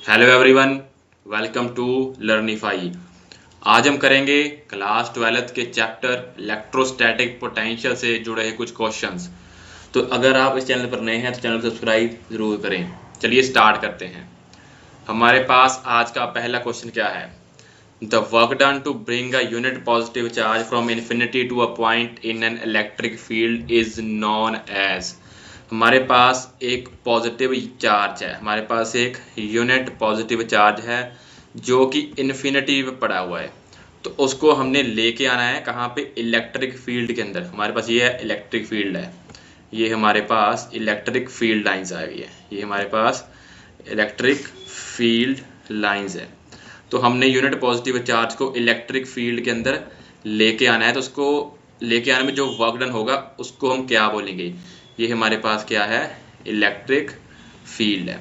Hello everyone, welcome to Learnify. आज हम करेंगे क्लास 12th के चैप्टर इलेक्ट्रोस्टैटिक पोटेंशियल से जुड़े कुछ क्वेश्चंस। तो अगर आप इस चैनल पर नए हैं तो चैनल को सब्सक्राइब जरूर करें। चलिए स्टार्ट करते हैं। हमारे पास आज का पहला क्वेश्चन क्या है? The work done to bring a unit positive charge from infinity to a point in an electric field is known as. हमारे पास एक पॉजिटिव चार्ज है, हमारे पास एक यूनिट पॉजिटिव चार्ज है जो कि इन्फिनिटी पे पड़ा हुआ है। तो उसको हमने लेके आना है कहाँ पे? इलेक्ट्रिक फील्ड के अंदर। हमारे पास ये है इलेक्ट्रिक फील्ड है, ये हमारे पास इलेक्ट्रिक फील्ड लाइंस आ गई है, ये हमारे पास इलेक्ट्रिक फील्ड लाइंस है। तो हमने यूनिट पॉजिटिव चार्ज को इलेक्ट्रिक फील्ड के अंदर लेके आना है। तो उसको लेके आने में जो वर्क डन होगा उसको हम क्या बोलेंगे? ये हमारे पास क्या है? इलेक्ट्रिक फील्ड है।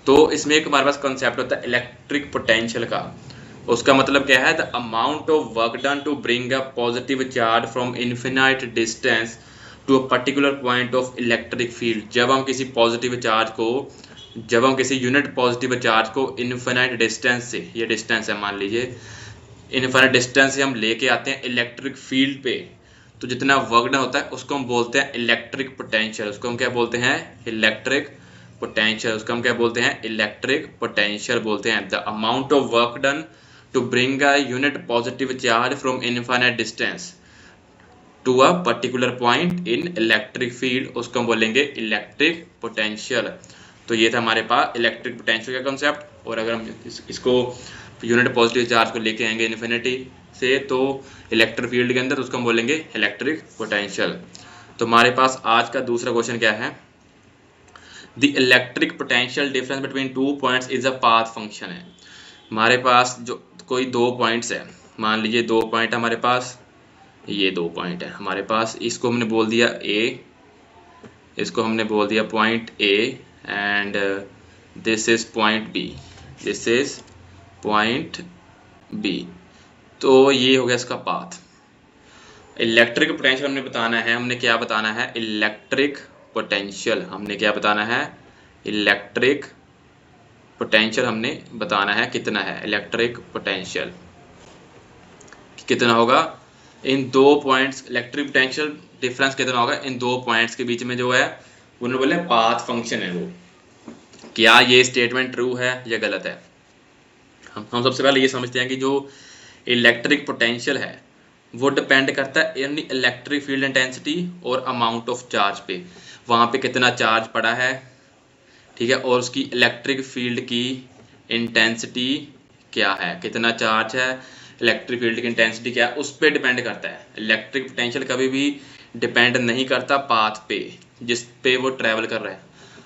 तो इसमें एक हमारे पास कॉन्सेप्ट होता है इलेक्ट्रिक पोटेंशियल का। उसका मतलब क्या है? The amount of work done to bring a positive charge from infinite distance to a particular point of electric field. जब हम किसी यूनिट पॉजिटिव चार्ज को इन्फिनाइट डिस्टेंस से, ये डिस्टेंस है मान लीजिए, इन्फिनाइट डिस्टेंस से हम लेके आते हैं इलेक्ट्रिक फील्ड पे, तो जितना वर्क डन होता है उसको हम बोलते हैं इलेक्ट्रिक पोटेंशियल। उसको हम क्या बोलते हैं? Electric potential. उसको हम क्या बोलते हैं? इलेक्ट्रिक पोटेंशियल बोलते हैं। The amount of work done to bring a unit positive charge from infinite distance to a particular point in electric field, उसको हम बोलेंगे इलेक्ट्रिक पोटेंशियल। तो ये था हमारे पास इलेक्ट्रिक पोटेंशियल का कंसेप्ट। और अगर हम इसको यूनिट पॉजिटिव चार्ज को लेके आएंगे इन्फिनिटी से तो इलेक्ट्रिक फील्ड के अंदर, तो उसको हम बोलेंगे इलेक्ट्रिक पोटेंशियल। तो हमारे पास आज का दूसरा क्वेश्चन क्या है? The electric potential difference between two points is a path function है। हमारे पास जो कोई दो पॉइंट्स है, मान लीजिए दो पॉइंट हमारे पास, ये दो पॉइंट है हमारे पास, इसको हमने बोल दिया ए, इसको हमने बोल दिया point A, and this is point B, this is point B. तो ये हो गया इसका पाथ। इलेक्ट्रिक पोटेंशियल हमने बताना है, हमने क्या बताना है? Electric potential. हमने क्या बताना है? इलेक्ट्रिक पोटेंशियल हमने बताना है। कितना है इलेक्ट्रिक पोटेंशियल? कितना होगा इन दो पॉइंट्स? इलेक्ट्रिक पोटेंशियल डिफरेंस कितना होगा इन दो पॉइंट्स के बीच में जो है? उन्होंने बोले पाथ फंक्शन है वो। क्या ये स्टेटमेंट ट्रू है या गलत है? हम सबसे पहले ये समझते हैं कि जो इलेक्ट्रिक पोटेंशियल है वो डिपेंड करता है इन इलेक्ट्रिक फील्ड इंटेंसिटी और अमाउंट ऑफ चार्ज पे। वहाँ पे कितना चार्ज पड़ा है, ठीक है, और उसकी इलेक्ट्रिक फील्ड की इंटेंसिटी क्या है, कितना चार्ज है, इलेक्ट्रिक फील्ड की इंटेंसिटी क्या है, उस पर डिपेंड करता है। इलेक्ट्रिक पोटेंशियल कभी भी डिपेंड नहीं करता पाथ पे जिस पे वो ट्रैवल कर रहा है।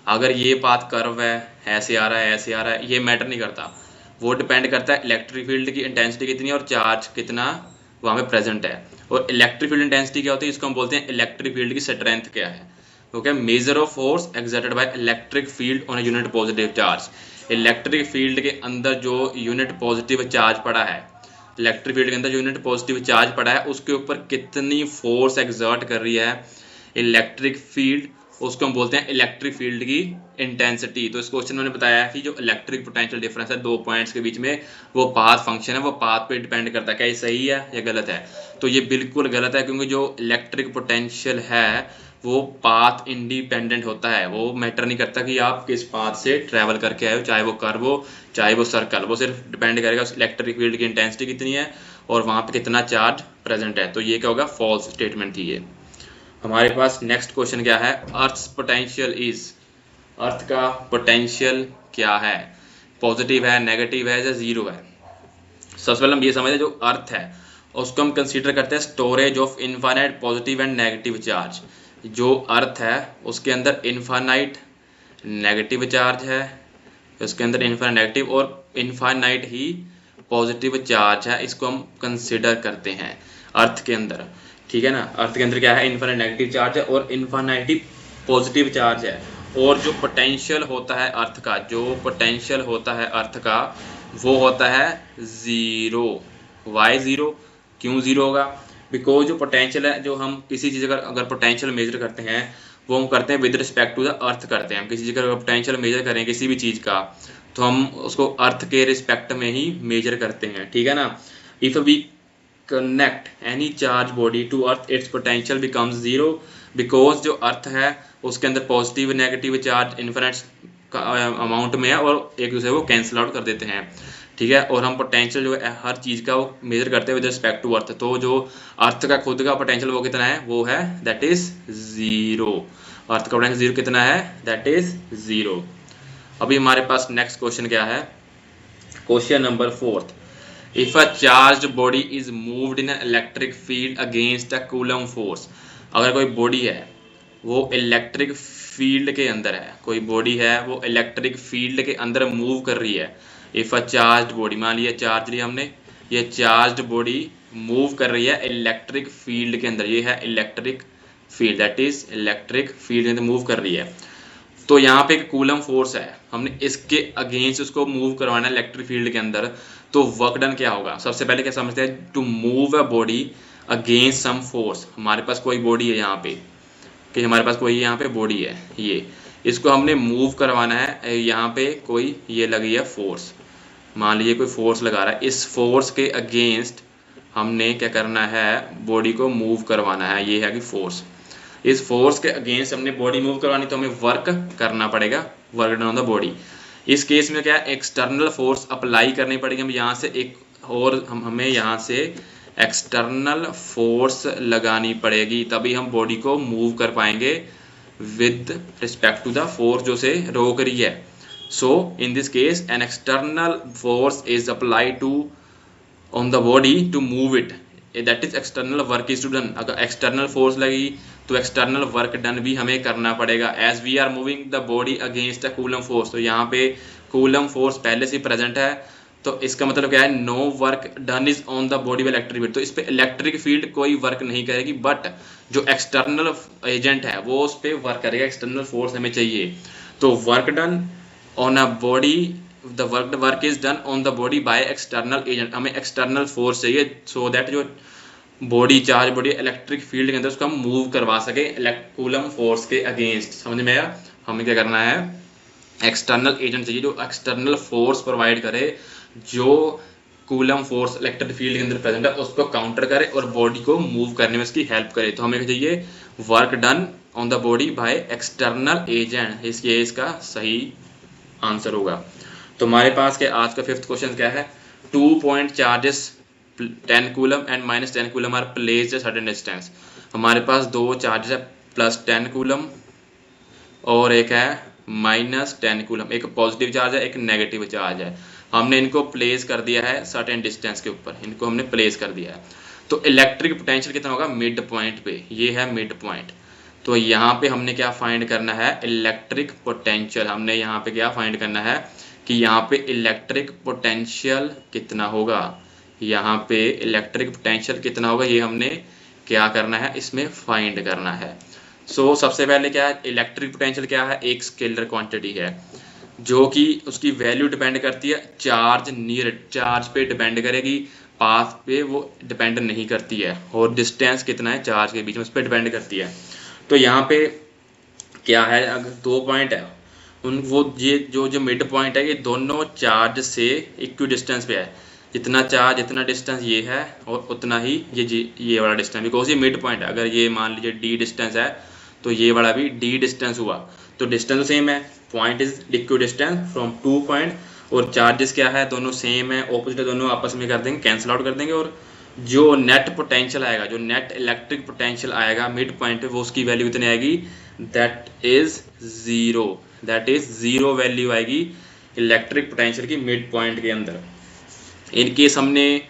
अगर ये पाथ कर्व है, ऐसे आ रहा है, ऐसे आ रहा है, ये मैटर नहीं करता। वो डिपेंड करता है इलेक्ट्रिक फील्ड की इंटेंसिटी कितनी है और चार्ज कितना वहाँ पे प्रेजेंट है। और इलेक्ट्रिक फील्ड इंटेंसिटी क्या होती है? इसको हम बोलते हैं इलेक्ट्रिक फील्ड की स्ट्रेंथ क्या है। Okay, measure of force exerted by electric field on a unit positive charge. Electric field के अंदर जो यूनिट पॉजिटिव चार्ज पड़ा है, इलेक्ट्रिक फील्ड के अंदर जो यूनिट पॉजिटिव चार्ज पड़ा है उसके ऊपर कितनी फोर्स एक्सर्ट कर रही है इलेक्ट्रिक फील्ड, उसको हम बोलते हैं इलेक्ट्रिक फील्ड की इंटेंसिटी। तो इस क्वेश्चन में मैंने बताया है कि जो इलेक्ट्रिक पोटेंशियल डिफरेंस है दो पॉइंट्स के बीच में, वो पाथ फंक्शन है, वो पाथ पे डिपेंड करता है। क्या ये सही है या गलत है? तो ये बिल्कुल गलत है, क्योंकि जो इलेक्ट्रिक पोटेंशियल है वो पाथ इंडिपेंडेंट होता है। वो मैटर नहीं करता कि आप किस पाथ से ट्रैवल करके आए हो, चाहे वो कर्व हो चाहे वो सर्कल, वो सिर्फ डिपेंड करेगा उस इलेक्ट्रिक फील्ड की इंटेंसिटी कितनी है और वहाँ पे कितना चार्ज प्रेजेंट है। तो ये क्या होगा? फॉल्स स्टेटमेंट थी ये। हमारे पास नेक्स्ट क्वेश्चन क्या है? अर्थ पोटेंशियल इज। अर्थ का पोटेंशियल क्या है? पॉजिटिव है, नेगेटिव है या जीरो है? सबसे पहले हम ये समझते हैं जो अर्थ है उसको हम कंसीडर करते हैं storage of infinite positive and negative charge. जो अर्थ है उसके अंदर इनफाइनाइट नेगेटिव चार्ज है, उसके अंदर इनफाइनाइट नेगेटिव और इनफाइनाइट ही पॉजिटिव चार्ज है, इसको हम कंसिडर करते हैं अर्थ के अंदर। ठीक है ना? अर्थ के अंदर क्या है? इनफाइनाइट नेगेटिव चार्ज है और इनफाइनाइट ही पॉजिटिव चार्ज है। और जो पोटेंशियल होता है अर्थ का, जो पोटेंशियल होता है अर्थ का वो होता है ज़ीरो। Why zero? क्यों ज़ीरो होगा? बिकॉज जो पोटेंशियल है, जो हम किसी चीज़ का अगर पोटेंशियल मेजर करते हैं वो हम करते हैं with respect to the earth करते हैं। हम किसी चीज़ का पोटेंशियल मेजर करें किसी भी चीज़ का तो हम उसको अर्थ के रिस्पेक्ट में ही मेजर करते हैं, ठीक है ना। If we connect any charge body to earth its potential becomes zero, because जो अर्थ है उसके अंदर positive negative charge infinite amount में है और एक दूसरे को कैंसिल आउट कर देते हैं, ठीक है। और हम पोटेंशियल जो है हर चीज़ का वो मेजर करते हैं विद रिस्पेक्ट टू अर्थ, तो जो अर्थ का खुद का पोटेंशियल वो कितना है, वो है दैट इज जीरो। अर्थ का पोटेंशियल जीरो कितना है, दैट इज जीरो। अभी हमारे पास नेक्स्ट क्वेश्चन क्या है, question number 4। If a charged body is moved in an electric field against a Coulomb force, अगर कोई बॉडी है वो इलेक्ट्रिक फील्ड के अंदर है, कोई बॉडी है वो इलेक्ट्रिक फील्ड के अंदर मूव कर रही है। इफ अ चार्ज्ड बॉडी, मान लिया चार्ज लिया हमने, ये चार्ज्ड बॉडी मूव कर रही है इलेक्ट्रिक फील्ड के अंदर, ये है electric field, that is electric field के अंदर मूव कर रही है। तो यहाँ पे एक कूलम फोर्स है, हमने इसके अगेंस्ट उसको मूव करवाना है इलेक्ट्रिक फील्ड के अंदर, तो वर्क डन क्या होगा। सबसे पहले क्या समझते हैं, to move a body against some force. हमारे पास कोई बॉडी है यहाँ पे, कि हमारे पास कोई यहाँ पे बॉडी है, ये इसको हमने मूव करवाना है, यहाँ पे कोई ये लगी है फोर्स, मान लीजिए कोई फोर्स लगा रहा है, इस फोर्स के अगेंस्ट हमने क्या करना है, बॉडी को मूव करवाना है, ये है कि फोर्स। इस फोर्स के अगेंस्ट हमने बॉडी मूव करवानी, तो हमें वर्क करना पड़ेगा, work done on the body. इस केस में क्या है, एक्सटर्नल फोर्स अप्लाई करनी पड़ेगी, हम यहाँ से एक और हमें यहाँ से एक्सटर्नल फोर्स लगानी पड़ेगी, तभी हम बॉडी को मूव कर पाएंगे with respect to the force जो से रोक रही है। So in this case an external force is applied to on the body to move it, that is external work is to done. अगर एक्सटर्नल फोर्स लगी तो एक्सटर्नल वर्क डन भी हमें करना पड़ेगा, as we are moving the body against a Coulomb force. तो यहाँ पे कूलम फोर्स पहले से प्रेजेंट है, तो इसका मतलब क्या है, no work done is on the body by electric field. तो इस पे इलेक्ट्रिक फील्ड कोई वर्क नहीं करेगी, बट जो एक्सटर्नल एजेंट है वो उस पर वर्क करेगा, एक्सटर्नल फोर्स हमें चाहिए। तो work done on a body, the work is done on the body by external agent, हमें एक्सटर्नल फोर्स चाहिए सो दैट जो body charge body electric field के अंदर उसको हम मूव करवा सके कूलम फोर्स के अगेंस्ट। समझ में आया, हमें क्या करना है, एक्सटर्नल एजेंट चाहिए जो एक्सटर्नल फोर्स प्रोवाइड करे, जो कूलम फोर्स इलेक्ट्रिक फील्ड के अंदर प्रेजेंट है उसको काउंटर करे और बॉडी को मूव करने में उसकी हेल्प करे। तो हमें चाहिए work done on the body by external agent, इसलिए इसका सही आंसर होगा। तो हमारे पास के आज का 5th क्वेश्चन क्या है, 2 point charges 10 coulomb and -10 coulomb are placed at certain distance. हमारे पास 2 चार्जेस है, +10 कूलम और एक है -10 कूलम, एक पॉजिटिव चार्ज है एक नेगेटिव चार्ज है। हमने इनको प्लेस कर दिया है सर्टेन डिस्टेंस के ऊपर, इनको हमने प्लेस कर दिया है। तो इलेक्ट्रिक पोटेंशियल कितना होगा, मिड पॉइंट पे, ये है मिड पॉइंट। तो यहाँ पे हमने क्या फाइंड करना है, इलेक्ट्रिक पोटेंशियल। हमने यहाँ पे क्या फाइंड करना है कि यहाँ पे इलेक्ट्रिक पोटेंशियल कितना होगा, यहाँ पे इलेक्ट्रिक पोटेंशियल कितना होगा, ये हमने क्या करना है, इसमें फाइंड करना है। सो सबसे पहले क्या है, इलेक्ट्रिक पोटेंशियल क्या है, एक स्केलर क्वांटिटी है जो कि उसकी वैल्यू डिपेंड करती है चार्ज नियर, चार्ज पे डिपेंड करेगी, पाथ पे वो डिपेंड नहीं करती है, और डिस्टेंस कितना है चार्ज के बीच में उस पर डिपेंड करती है। तो यहाँ पे क्या है, अगर 2 पॉइंट है उन वो ये जो मिड पॉइंट है ये दोनों चार्ज से इक्वी डिस्टेंस पे है, जितना चार्ज इतना डिस्टेंस ये है और उतना ही ये वाला डिस्टेंस, बिकॉज ये मिड पॉइंट है। अगर ये मान लीजिए d डिस्टेंस है तो ये वाला भी d डिस्टेंस हुआ, तो डिस्टेंस सेम है, point is equi distance from 2 point, और चार्जेस क्या है, दोनों सेम है, ऑपोजिट है, दोनों आपस में कर देंगे, कैंसिल आउट कर देंगे, और जो नेट पोटेंशियल आएगा, जो नेट इलेक्ट्रिक पोटेंशियल आएगा मिड पॉइंट पे, वो उसकी वैल्यू कितनी आएगी, that is 0, that is 0 value आएगी इलेक्ट्रिक पोटेंशियल की मिड पॉइंट के अंदर। इन केस हमने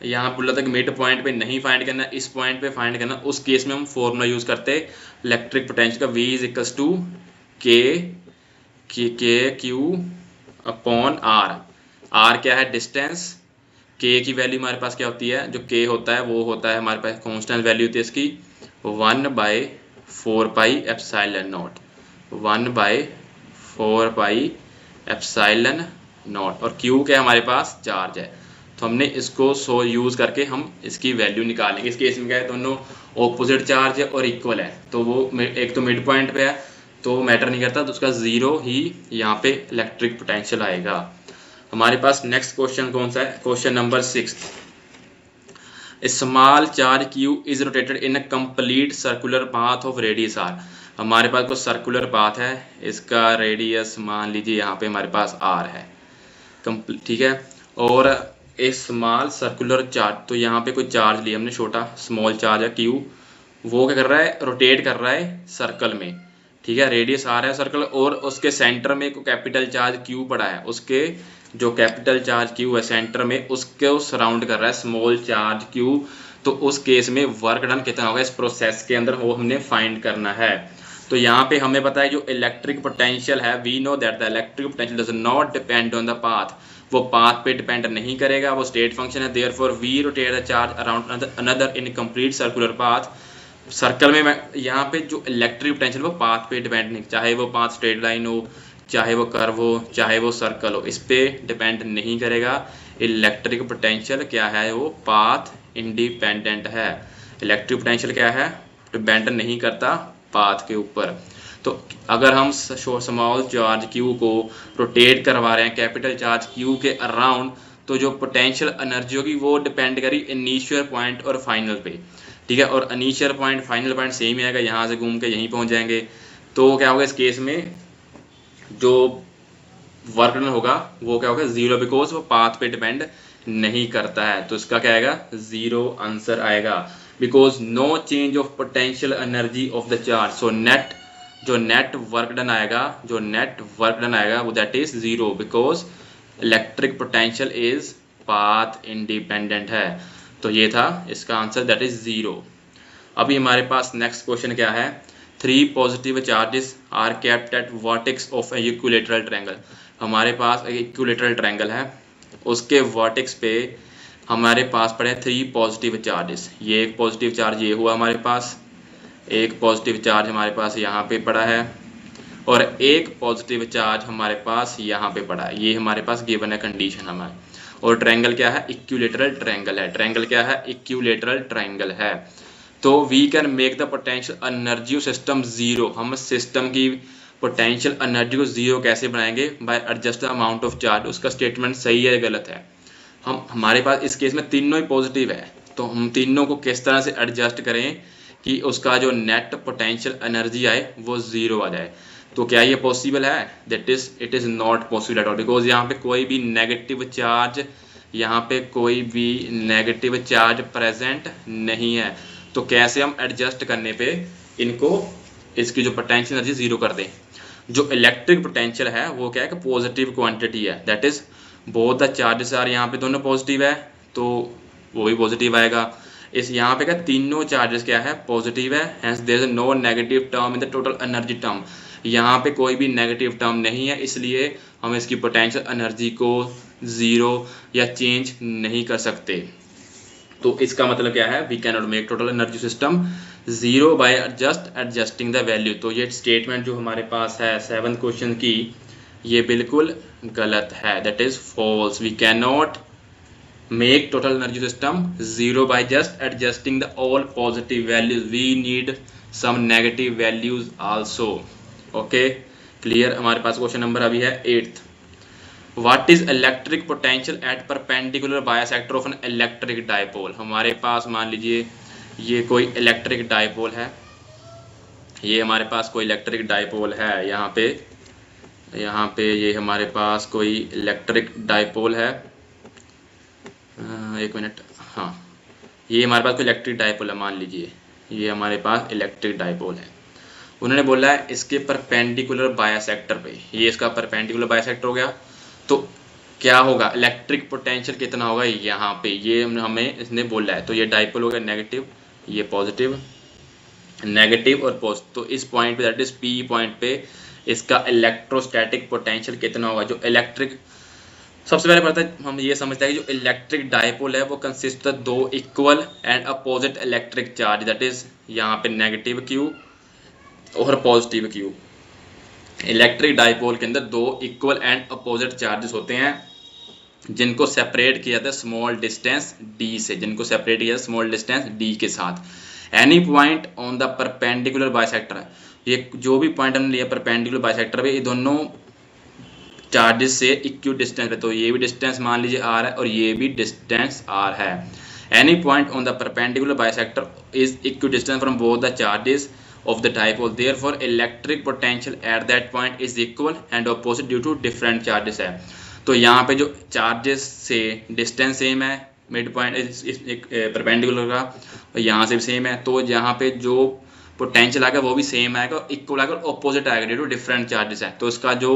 यहाँ बोला था कि मिड पॉइंट पे नहीं फाइंड करना, इस पॉइंट पे फाइंड करना, उस केस में हम फॉर्मूला यूज करते इलेक्ट्रिक पोटेंशियल का, V = K Q/R। R क्या है, डिस्टेंस, K की वैल्यू हमारे पास क्या होती है, जो K होता है वो होता है हमारे पास कांस्टेंट वैल्यू होती है इसकी 1/4πε0, 1/4πε0, और Q क्या हमारे पास चार्ज है। तो हमने इसको यूज करके हम इसकी वैल्यू निकालेंगे। इस केस में क्या है, दोनों ऑपोजिट चार्ज है और इक्वल है, तो वो एक तो मिड पॉइंट पे है तो मैटर नहीं करता, तो उसका 0 ही यहाँ पे इलेक्ट्रिक पोटेंशियल आएगा। हमारे पास नेक्स्ट क्वेश्चन कौन सा है, question number 6। Small charge Q is rotated in a complete circular path of radius R. हमारे पास कुछ सर्कुलर पाथ है, इसका रेडियस मान लीजिए यहाँ पे हमारे पास आर है, ठीक है। और ए स्मॉल सर्कुलर चार्ज, तो यहाँ पे कोई चार्ज लिया हमने छोटा, स्मॉल चार्ज है क्यू, वो क्या कर रहा है, रोटेट कर रहा है सर्कल में, ठीक है। रेडियस आ रहा है सर्कल, और उसके सेंटर में को कैपिटल चार्ज क्यू पड़ा है, उसके जो कैपिटल चार्ज क्यू है सेंटर में, उसको सराउंड कर रहा है स्मॉल चार्ज क्यू। तो उस केस में वर्क डन कितना होगा इस प्रोसेस के अंदर, वो हमने फाइंड करना है। तो यहाँ पे हमें पता है जो इलेक्ट्रिक पोटेंशियल है, we know that the electric potential does not depend on the path, वो पाथ पे डिपेंड नहीं करेगा, वो स्टेट फंक्शन है। Therefore we rotate the charge around another in complete circular path. Circle में यहाँ पे जो इलेक्ट्रिक पोटेंशियल वो पाथ पे डिपेंड नहीं, चाहे वो पाथ स्ट्रेट लाइन हो, चाहे वो कर्व हो, चाहे वो सर्कल हो, इस पे डिपेंड नहीं करेगा। इलेक्ट्रिक पोटेंशियल क्या है, वो पाथ इंडिपेंडेंट है। इलेक्ट्रिक पोटेंशियल क्या है, डिपेंड नहीं करता पाथ के ऊपर। तो अगर हम स्मॉल चार्ज क्यू को रोटेट करवा रहे हैं कैपिटल चार्ज क्यू के अराउंड, तो जो पोटेंशियल एनर्जी होगी वो डिपेंड करी इनिशियल पॉइंट और फाइनल पे, ठीक है। और initial point final point same ही आएगा, यहाँ से घूम के यहीं पहुंच जाएंगे। तो क्या होगा इस केस में, जो वर्क डन होगा वो क्या होगा, जीरो, बिकॉज वो पाथ पे डिपेंड नहीं करता है। तो इसका क्या आएगा, जीरो आंसर आएगा, because no change of potential energy of the charge. So net, जो नेट वर्क डन आएगा, जो नेट वर्क डन आएगा वो that is zero, because electric potential is path independent है। तो ये था इसका आंसर, दैट इज जीरो। अभी हमारे पास नेक्स्ट क्वेश्चन क्या है, 3 positive charges are kept at vertex of a equilateral triangle. हमारे पास एक इक्विलेटरल ट्रायंगल है, उसके वर्टेक्स पे हमारे पास पड़े 3 पॉजिटिव चार्जेस। ये एक पॉजिटिव चार्ज ये हुआ हमारे पास, एक पॉजिटिव चार्ज हमारे पास यहाँ पे पड़ा है, और एक पॉजिटिव चार्ज हमारे पास यहाँ पे पड़ा है। ये हमारे पास गिवन है कंडीशन हमारे। और ट्रायंगल क्या है, इक्विलेटरल ट्रायंगल है। ट्रायंगल क्या है, इक्विलेटरल ट्रायंगल है। तो we can make the potential energy system zero. हम सिस्टम की पोटेंशियल एनर्जी को जीरो कैसे बनाएंगे, by adjust the amount of charge. उसका स्टेटमेंट सही है गलत है, हमारे पास इस केस में तीनों ही पॉजिटिव है, तो हम तीनों को किस तरह से एडजस्ट करें कि उसका जो नेट पोटेंशियल एनर्जी आए वो जीरो आ जाए। तो क्या ये पॉसिबल है, that is it is not possible at all, because यहाँ पे कोई भी नेगेटिव चार्ज, यहाँ पे कोई भी नेगेटिव चार्ज प्रेजेंट नहीं है। तो कैसे हम एडजस्ट करने पे इनको, इसकी जो पोटेंशियल एनर्जी जीरो कर दें। जो इलेक्ट्रिक पोटेंशियल है वो क्या है कि पॉजिटिव क्वांटिटी है, that is both the charges are, यहाँ पे दोनों पॉजिटिव है तो वो भी पॉजिटिव आएगा। इस यहाँ पे क्या तीनों चार्जेस क्या है, पॉजिटिव है, hence there is no negative term in the total energy term. यहाँ पे कोई भी नेगेटिव टर्म नहीं है, इसलिए हम इसकी पोटेंशियल एनर्जी को जीरो या चेंज नहीं कर सकते। तो इसका मतलब क्या है, we can not make total energy system zero by just adjusting the value. तो ये स्टेटमेंट जो हमारे पास है 7th क्वेश्चन की, ये बिल्कुल गलत है, that is false. We can not make total energy system zero by just adjusting the all positive values, we need some negative values also। okay clear। हमारे पास क्वेश्चन नंबर अभी है 8th। what is electric potential at perpendicular bisector of an electric dipole। हमारे पास मान लीजिए ये कोई electric dipole है, ये हमारे पास कोई इलेक्ट्रिक डाइपोल है, यहाँ पे ये हमारे पास कोई इलेक्ट्रिक डाइपोल है, एक मिनट, हाँ ये हमारे पास कोई इलेक्ट्रिक डाइपोल है, मान लीजिए ये हमारे पास इलेक्ट्रिक डाइपोल है। उन्होंने बोला है इसके परपेंडिकुलर बायसेक्टर पे, ये इसका परपेंडिकुलर बायसेक्टर हो गया, तो क्या होगा, इलेक्ट्रिक पोटेंशियल कितना होगा यहाँ पे, ये हमें इसने बोला है। तो ये डाइपोल हो गया नेगेटिव, ये पॉजिटिव, नेगेटिव और पॉजिटिव। तो इस पॉइंट पे दैट इज पी पॉइंट पे इसका इलेक्ट्रोस्टैटिक पोटेंशियल कितना होगा। जो इलेक्ट्रिक, सबसे पहले पता है हम ये समझते हैं कि जो इलेक्ट्रिक डाइपोल है वो consist of 2 equal and opposite electric charge, that is यहाँ पे नेगेटिव क्यू और पॉजिटिव क्यू। इलेक्ट्रिक डाइपोल के अंदर 2 इक्वल एंड अपोजिट चार्जेस होते हैं, जिनको सेपरेट किया जाता है स्मॉल डिस्टेंस d से, जिनको सेपरेट किया स्मॉल डिस्टेंस d के साथ। Any point on the perpendicular bisector, ये जो भी पॉइंट हमने लिया परपेंडिकुलर बाइसेक्टर पे, ये दोनों चार्जेस से इक्वी डिस्टेंस पे, तो ये भी डिस्टेंस मान लीजिए आर है और ये भी डिस्टेंस आर है। Any point on the perpendicular bisector is equi distance from both the charges of the dipole, therefore electric potential at that point is equal and opposite due to different charges है। तो यहाँ पे जो charges से distance same है mid point इस perpendicular का, और यहाँ से भी सेम है, तो यहाँ पे जो पोटेंशियल आएगा वो भी सेम आएगा और इक्वल आएगा, ऑपोजिट आएगा ड्यू टू डिफरेंट चार्जेस है। तो इसका जो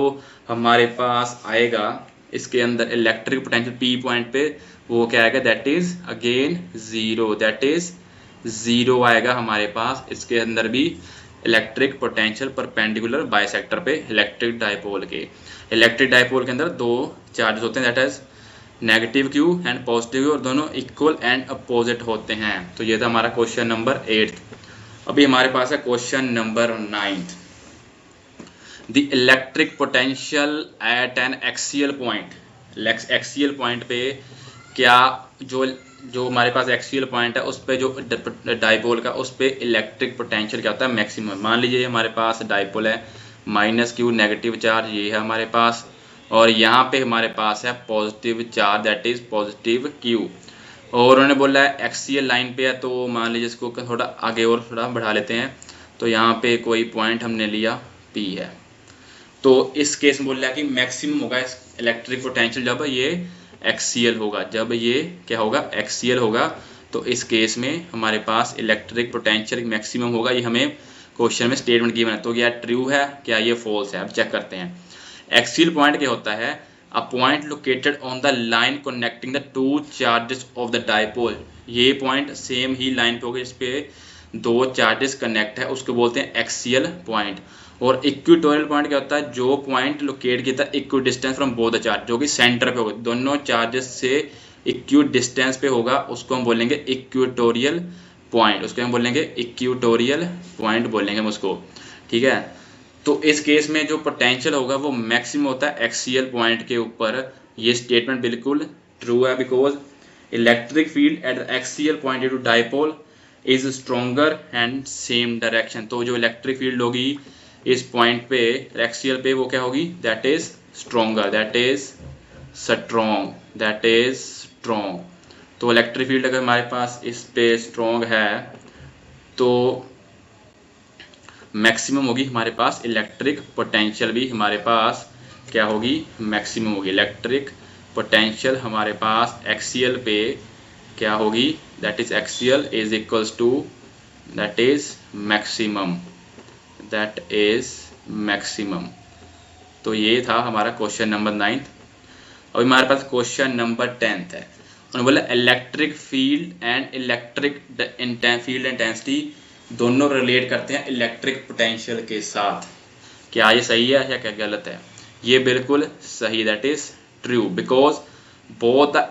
हमारे पास आएगा इसके अंदर इलेक्ट्रिक पोटेंशियल पी पॉइंट पे वो क्या आएगा, that is again zero, that is zero आएगा हमारे पास। इसके अंदर भी इलेक्ट्रिक पोटेंशियल परपेंडिकुलर बाइसेक्टर पे इलेक्ट्रिक डाइपोल के, इलेक्ट्रिक डाइपोल के अंदर दो चार्जेस होते हैं, that is negative Q and positive Q, और दोनों इक्वल एंड अपोजिट होते हैं। तो ये था हमारा क्वेश्चन नंबर 8। अभी हमारे पास है question number 9। The electric potential at N axial point, axial point पे क्या जो हमारे पास एक्सियल पॉइंट है उस पे जो डाइपोल का उस पे इलेक्ट्रिक पोटेंशियल क्या होता है, मैक्सिमम। मान लीजिए हमारे पास डाइपोल है माइनस क्यू नेगेटिव चार्ज, ये है हमारे पास, और यहाँ पे हमारे पास है positive charge that is positive Q, और उन्होंने बोला है एक्सियल लाइन पे है, तो मान लीजिए इसको थोड़ा आगे और थोड़ा बढ़ा लेते हैं। तो यहाँ पे कोई पॉइंट हमने लिया पी है, तो इस केस में बोल रहा है कि मैक्सिमम होगा इस इलेक्ट्रिक पोटेंशियल जब ये एक्सियल होगा, जब ये क्या होगा, एक्सियल होगा। तो इस केस में हमारे पास इलेक्ट्रिक पोटेंशियल मैक्सिमम होगा। ये हमें क्वेश्चन में स्टेटमेंट गिवन है, तो क्या ट्रू है क्या ये फॉल्स है, अब चेक करते हैं। एक्सियल पॉइंट क्या होता है, a point located on the line connecting the two charges of the dipole. ये पॉइंट सेम ही लाइन पे होगा, इस पे दो चार्जेस कनेक्ट है, उसको बोलते हैं एक्सियल पॉइंट। और इक्वेटोरियल पॉइंट क्या होता है, जो पॉइंट लोकेट किया था equi distance from both the charge, जो कि सेंटर पे होगा, दोनों चार्जेस से इक्वी डिस्टेंस पे होगा, उसको हम बोलेंगे इक्वेटोरियल पॉइंट, उसको हम बोलेंगे इक्वेटोरियल पॉइंट बोलेंगे हम उसको, ठीक है। तो इस केस में जो पोटेंशियल होगा वो मैक्सिमम होता है एक्सियल पॉइंट के ऊपर। ये स्टेटमेंट बिल्कुल ट्रू है, because electric field at the axial point due to dipole is stronger and same direction. तो जो इलेक्ट्रिक फील्ड होगी इस पॉइंट पे एक्सियल पे वो क्या होगी, that is stronger, that is strong, that is strong. तो इलेक्ट्रिक फील्ड अगर हमारे पास इस पे स्ट्रॉन्ग है तो मैक्सिमम होगी हमारे पास इलेक्ट्रिक पोटेंशियल भी हमारे पास क्या होगी, मैक्सिमम होगी। इलेक्ट्रिक पोटेंशियल हमारे पास एक्सियल पे क्या होगी, that is axial is equals to that is maximum, that is maximum. तो ये था हमारा क्वेश्चन नंबर 9। अभी हमारे पास क्वेश्चन नंबर 10 है। उन्होंने बोला electric field and electric field intensity दोनों रिलेट करते हैं इलेक्ट्रिक पोटेंशियल के साथ। क्या ये सही है या क्या गलत है? ये बिल्कुल सही, that is true, because both the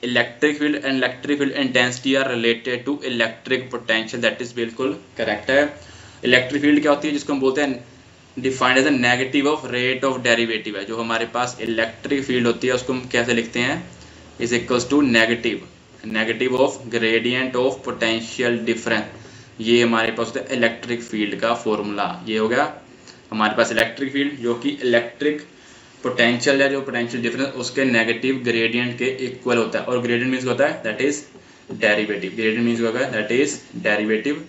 electric field and electric field intensity are related to electric potential, that is बिल्कुल करेक्ट है। इलेक्ट्रिक फील्ड क्या होती है, जिसको हम बोलते हैं defined as the negative of rate of derivative है। जो हमारे पास इलेक्ट्रिक फील्ड होती है उसको हम कैसे लिखते हैं, is equals to negative of gradient of potential difference. ये हमारे पास होता है इलेक्ट्रिक फील्ड का फॉर्मूला। ये हो गया हमारे पास इलेक्ट्रिक फील्ड जो कि इलेक्ट्रिक पोटेंशियल है, जो पोटेंशियल डिफरेंस उसके नेगेटिव ग्रेडियंट के इक्वल होता है। और ग्रेडियंट मीन्स होता है that is derivative, gradient means होगा दैट इज डेरिवेटिव,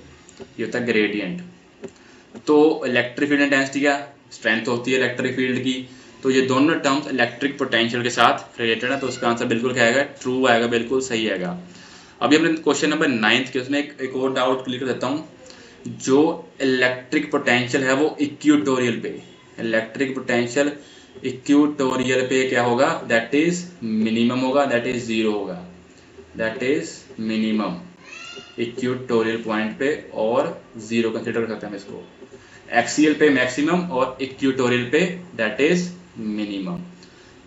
ये होता है ग्रेडियंट। तो इलेक्ट्रिक फील्ड इंटेंसिटी क्या स्ट्रेंथ होती है इलेक्ट्रिक फील्ड की। तो ये दोनों टर्म्स इलेक्ट्रिक पोटेंशियल के साथ रिलेटेड है, तो उसका आंसर बिल्कुल क्या आएगा, ट्रू आएगा, बिल्कुल सही आएगा। अभी हमने क्वेश्चन नंबर 9 के उसमें एक और डाउट क्लियर कर देता हूँ। जो इलेक्ट्रिक पोटेंशियल है वो इक्वेटोरियल पे, इलेक्ट्रिक पोटेंशियल इक्वेटोरियल पे क्या होगा, दैट इज मिनिमम होगा, दैट इज जीरो होगा, that is minimum equatorial point पे, और जीरो कंसिडर कर सकते हैं इसको। एक्सियल पे मैक्सिमम और इक्वेटोरियल पे दैट इज मिनिमम।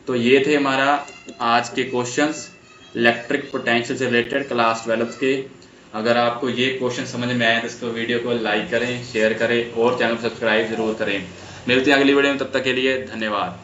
तो ये थे हमारा आज के क्वेश्चंस इलेक्ट्रिक पोटेंशियल से रिलेटेड क्लास 12 के। अगर आपको ये क्वेश्चन समझ में आए तो इसको वीडियो को लाइक करें, शेयर करें और चैनल को सब्सक्राइब जरूर करें। मिलते हैं अगली वीडियो में, तब तक के लिए धन्यवाद।